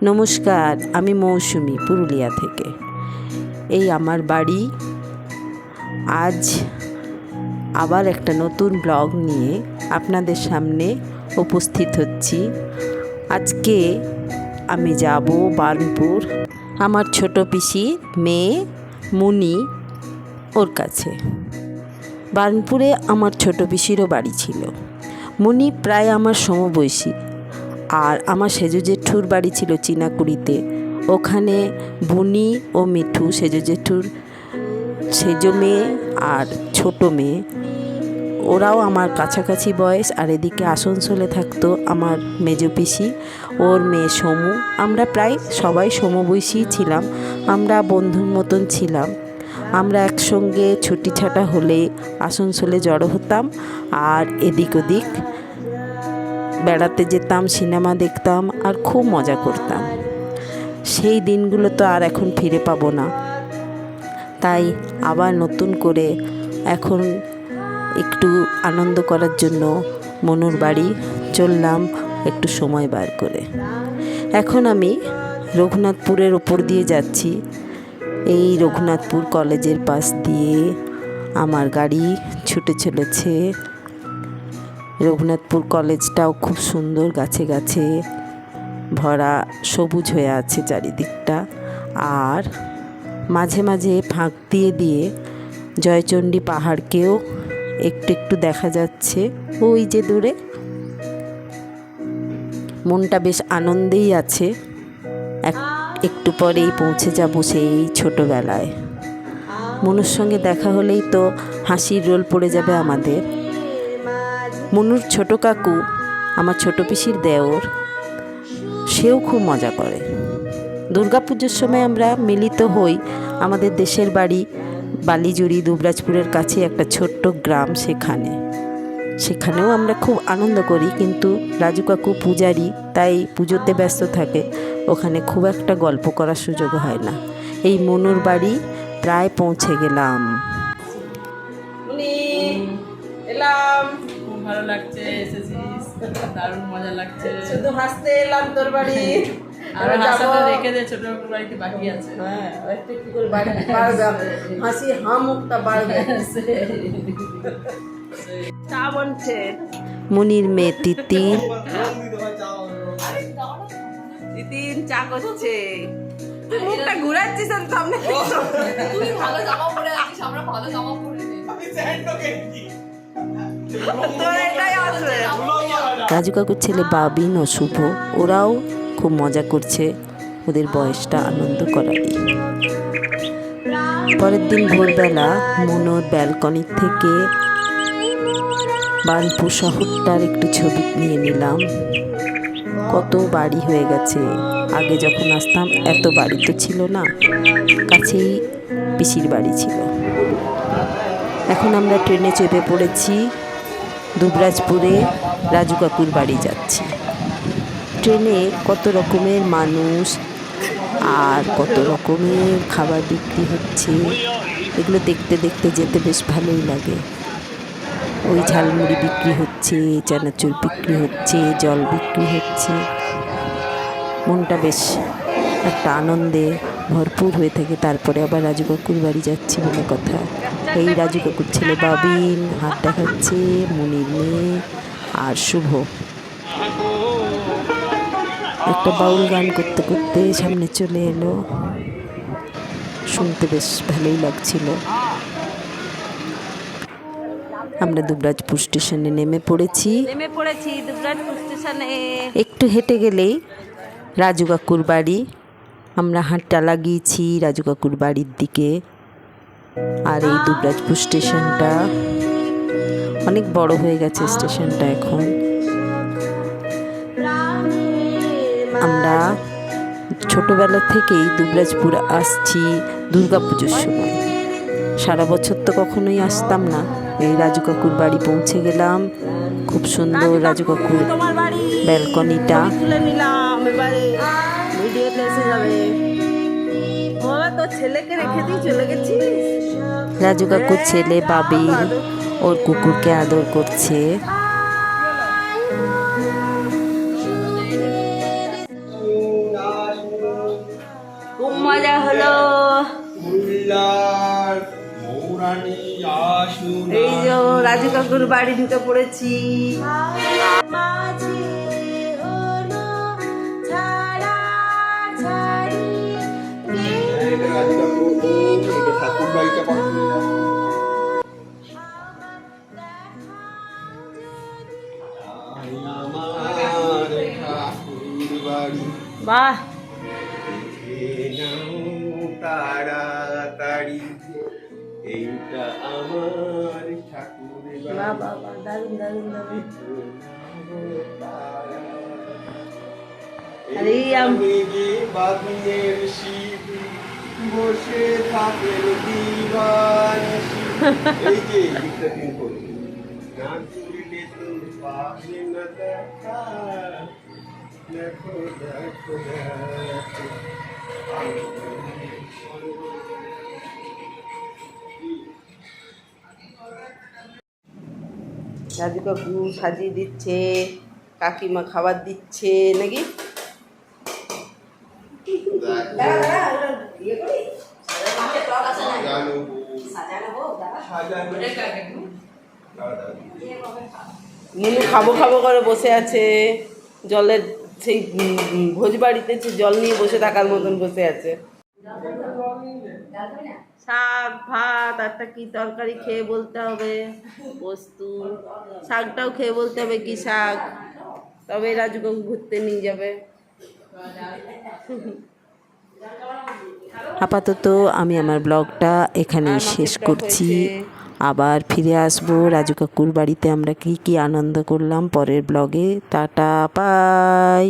নমস্কার, আমি মৌসুমি পুরুলিয়া থেকে। এই আমার বাড়ি। আজ আবার একটা নতুন ব্লগ নিয়ে আপনাদের সামনে উপস্থিত হচ্ছি। আজকে আমি যাব বার্নপুর, আমার ছোট পিসি মেয়ে মুনি ওর কাছে। বার্নপুরে আমার ছোট পিসিরও বাড়ি ছিল। মুনি প্রায় আমার সমবয়সী, আর আমার সেজো জেঠুর বাড়ি ছিল চিনাকুড়িতে। ওখানে বুনি ও মিঠু, সেজো জেঠুর সেজো মেয়ে আর ছোট মেয়ে, ওরাও আমার কাছাকাছি বয়স। আর এদিকে আসানসোলে থাকতো আমার মেজো পিসি, ওর মেয়ে সমু। আমরা প্রায় সবাই সমবয়সী ছিলাম, আমরা বন্ধুর মতন ছিলাম। আমরা একসঙ্গে ছুটি ছাটা হলে আসানসোলে জড়ো হতাম, আর এদিক ওদিক বেড়াতে যেতাম, সিনেমা দেখতাম, আর খুব মজা করতাম। সেই দিনগুলো তো আর এখন ফিরে পাবো না। তাই আবার নতুন করে এখন একটু আনন্দ করার জন্য মনুর বাড়ি চললাম, একটু সময় বার করে। এখন আমি রঘুনাথপুরের ওপর দিয়ে যাচ্ছি। এই রঘুনাথপুর কলেজের পাশ দিয়ে আমার গাড়ি ছুটে চলেছে। রঘুনাথপুর কলেজটাও খুব সুন্দর, গাছে গাছে ভরা, সবুজ হয়ে আছে চারিদিকটা। আর মাঝে মাঝে ফাঁক দিয়ে দিয়ে জয়চণ্ডী পাহাড়কেও একটু একটু দেখা যাচ্ছে ওই যে দূরে। মনটা বেশ আনন্দেই আছে। একটু পরেই পৌঁছে যাব সেই ছোটোবেলায়। মনুর সঙ্গে দেখা হলেই তো হাসির রোল পড়ে যাবে আমাদের। মনুর ছোট কাকু, আমার ছোট পিসির দেওর, সেও খুব মজা করে। দুর্গাপুজোর সময় আমরা মিলিত হই। আমাদের দেশের বাড়ি বালিজুড়ি, দুবরাজপুরের কাছে একটা ছোট্ট গ্রাম, সেখানেও আমরা খুব আনন্দ করি। কিন্তু রাজু কাকু পূজারি, তাই পুজোতে ব্যস্ত থাকে, ওখানে খুব একটা গল্প করার সুযোগ হয় না। এই মনুর বাড়ি প্রায় পৌঁছে গেলাম। এলাম, খুব ভালো লাগছে, এসেছিস, দারুণ মজা লাগছে। শুধু হাসতে এলাম তোর বাড়ি। আর হাসাটা রেখে দে, ছোট বাড়িতে বাকি আছে। হ্যাঁ, একটু একটু করে বাড়ি বাড়বে, হাসি মুখটা বাড়বে। চা বনছে মুনির মেয়ে তিতির। তিতিন চা করছে। তুই মুখটা ঘুরাচ্ছিস আর সামনে। তুই ভালো জামা পরে আছিস, আমরা ভালো জামা পরে নেই। আমি স্যান্ডো গেঞ্জি। তোর এটাই আছে। রাজু কাকুর ছেলে বাবিন ও শুভ, ওরাও খুব মজা করছে, ওদের বয়সটা আনন্দ করারই। পরের দিন ভোরবেলা মনোর ব্যালকনি থেকে বার্নপুর শহরটার একটু ছবি নিয়ে নিলাম। কত বাড়ি হয়ে গেছে। আগে যখন আসতাম এত বাড়ি তো ছিল না, কাছেই পিসির বাড়ি ছিল। এখন আমরা ট্রেনে চেপে পড়েছি, দুবরাজপুরে রাজু কাকুর বাড়ি যাচ্ছি। ট্রেনে কত রকমের মানুষ আর কত রকমের খাবার বিক্রি হচ্ছে, এগুলো দেখতে দেখতে যেতে বেশ ভালোই লাগে। ওই ঝালমুড়ি বিক্রি হচ্ছে, চানাচুর বিক্রি হচ্ছে, জল বিক্রি হচ্ছে। মনটা বেশ একটা আনন্দে ভরপুর হয়ে থাকে। তারপরে আবার রাজু কাকুর বাড়ি যাচ্ছি বলে কথা। এই রাজু কাকুর ছেলে বাবিন হাত দেখাচ্ছে, মুনির মেয়ে আর শুভ একটা বাউল গান করতে করতে সামনে চলে এলো। শুনতে বেশ ভালোই লাগছিল। আমরা দুবরাজপুর স্টেশনে নেমে পড়েছি। দুবরাজপুর স্টেশনে। একটু হেঁটে গেলেই রাজু কাকুর বাড়ি। আমরা হাঁটটা লাগিয়েছি রাজু কাকুর বাড়ির দিকে। আর এই দুবরাজপুর স্টেশনটা অনেক বড় হয়ে গেছে, স্টেশনটা এখন। আমরা ছোটবেলা থেকেই দুবরাজপুর আসছি দুর্গাপুজোর সময়। সারা বছর তো কখনোই আসতাম না। এই রাজু কাকুর বাড়ি পৌঁছে গেলাম। খুব সুন্দর রাজু কাকুর ব্যালকনিটা। তুলে নিলাম, এবারে ভিডিওতে এসে যাবে। বাবা, তোর ছেলেকে রেখে দিয়ে চলে গেছিস। রাজু কাকুর ছেলে বাবিন ওর কুকুরকে আদর করছে। মজা হলো। উল্লার মৌরানী আসুন এই যে রাজু কাকুর বাড়ি ঢুকে পড়েছি। ঠাকুর বাড়িটা পাঠিয়ে আমার ঠাকুর বাড়ি বাহ, তাড়াতাড়ি এইটা আমার ঠাকুর বাহ, বাহ, বাহ, দারুণ দারুণ দারুণ। আরে বাদিনের শীত বসে থাকেন দিবানিশি। এই যে গীতটা তিন করি না তুলিলে তো পাবে না দেখা, দেখো দেখো দেখো। রাজু কাকু সাজিয়ে দিচ্ছে, কাকিমা খাবার দিচ্ছে নাকি? মনু খাবো খাবো করে বসে আছে, জলের সেই ভোজ বাড়িতে জল নিয়ে বসে থাকার মতন বসে আছে। শাক ভাত একটা কি তরকারি খেয়ে বলতে হবে, বস্তু শাকটাও খেয়ে বলতে হবে কি শাক, তবে রাজু কাকু ঘুরতে নিয়ে যাবে। আপাতত আমি আমার ব্লগটা এখানেই শেষ করছি। আবার ফিরে আসবো রাজু কাকুর বাড়িতে আমরা কি কি আনন্দ করলাম পরের ব্লগে। Tata, by.